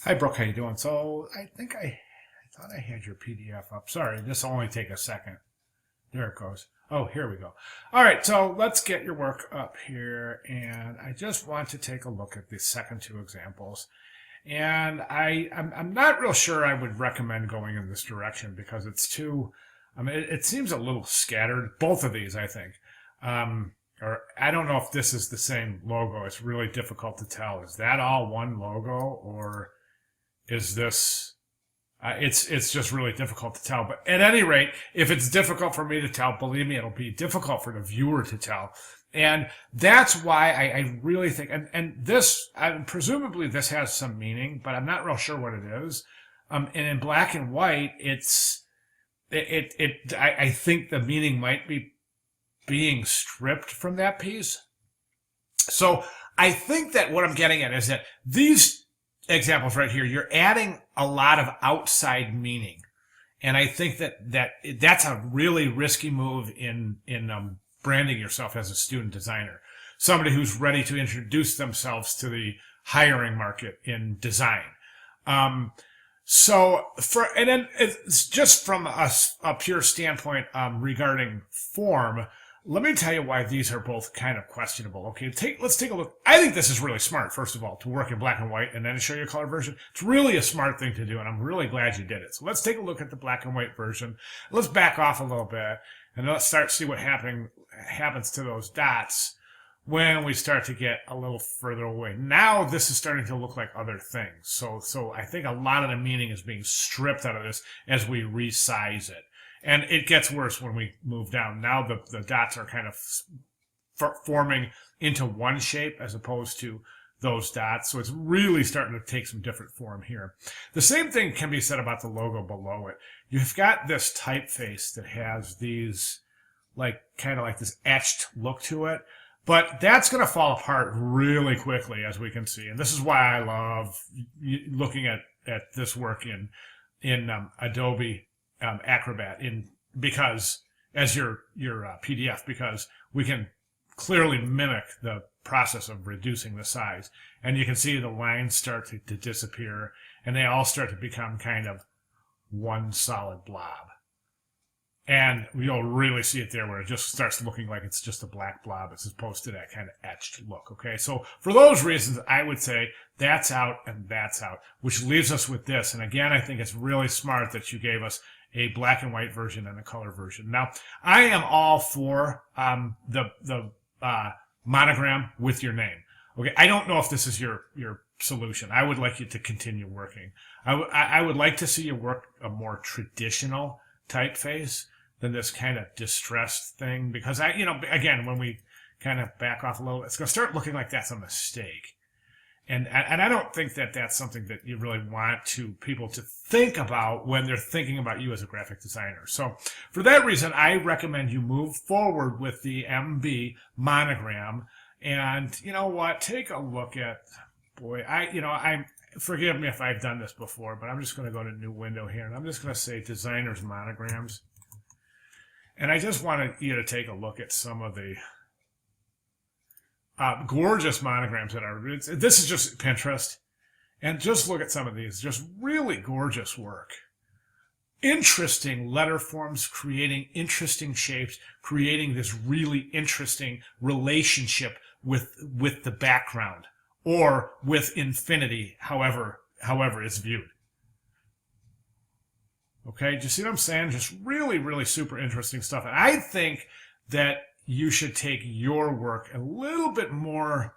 Hi, Brooke. How you doing? So I thought I had your PDF up. Sorry, this will only take a second. There it goes. Oh, here we go. All right, so let's get your work up here, and I just want to take a look at the second two examples. And I'm not real sure I would recommend going in this direction because it's too. I mean, it seems a little scattered. Both of these, I think. Or I don't know if this is the same logo. It's really difficult to tell. Is that all one logo, or is this it's just really difficult to tell. But at any rate, if it's difficult for me to tell, believe me, it'll be difficult for the viewer to tell. And that's why I really think, and this, presumably this has some meaning, but I'm not real sure what it is. And in black and white, I think the meaning might be being stripped from that piece. So I think that what I'm getting at is that these examples right here, you're adding a lot of outside meaning. And I think that's a really risky move in branding yourself as a student designer. Somebody who's ready to introduce themselves to the hiring market in design. And then it's just from a pure standpoint regarding form, let me tell you why these are both kind of questionable. Okay, let's take a look. I think this is really smart, first of all, to work in black and white and then to show you a color version. It's really a smart thing to do, and I'm really glad you did it. So let's take a look at the black and white version. Let's back off a little bit, and let's start to see what happens to those dots when we start to get a little further away. Now this is starting to look like other things. So I think a lot of the meaning is being stripped out of this as we resize it. And it gets worse when we move down. Now the dots are kind of forming into one shape as opposed to those dots. So it's really starting to take some different form here. The same thing can be said about the logo below it. You've got this typeface that has these, kind of like this etched look to it. But that's going to fall apart really quickly, as we can see. And this is why I love looking at this work in Adobe Acrobat because as your PDF, because we can clearly mimic the process of reducing the size, and you can see the lines start to disappear, and they all start to become kind of one solid blob. And you'll really see it there where it just starts looking like it's just a black blob as opposed to that kind of etched look. Okay, so for those reasons, I would say that's out and that's out, which leaves us with this. And again, I think it's really smart that you gave us a black and white version and a color version. Now, I am all for the monogram with your name. Okay, I don't know if this is your solution. I would like you to continue working. I would like to see you work a more traditional typeface than this kind of distressed thing, because again, when we kind of back off a little, it's going to start looking like that's a mistake. And I don't think that that's something that you really want people to think about when they're thinking about you as a graphic designer. So for that reason, I recommend you move forward with the MB monogram. And you know what? Take a look at, forgive me if I've done this before, but I'm just going to go to new window here, and I'm just going to say designers monograms. And I just wanted you to take a look at some of the gorgeous monograms that are. This is just Pinterest, and just look at some of these. Just really gorgeous work. Interesting letter forms, creating interesting shapes, creating this really interesting relationship with the background or with infinity, however it's viewed. Okay, do you see what I'm saying? Just really, really super interesting stuff. And I think that you should take your work a little bit more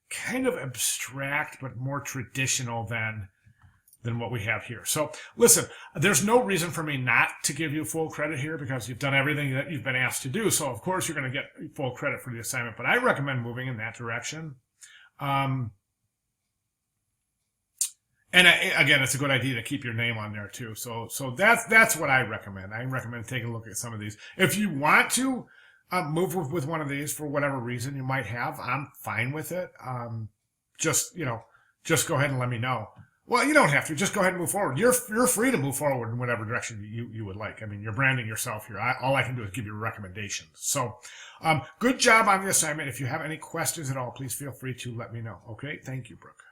kind of abstract, but more traditional than what we have here. So listen, there's no reason for me not to give you full credit here because you've done everything that you've been asked to do. So of course you're going to get full credit for the assignment, but I recommend moving in that direction. And again, it's a good idea to keep your name on there too. So that's what I recommend. I recommend taking a look at some of these. If you want to move with one of these for whatever reason you might have, I'm fine with it. Just go ahead and let me know. Well, you don't have to. Just go ahead and move forward. You're free to move forward in whatever direction you would like. I mean, you're branding yourself here. All I can do is give you recommendations. So, good job on the assignment. If you have any questions at all, please feel free to let me know. Okay? Thank you, Brooke.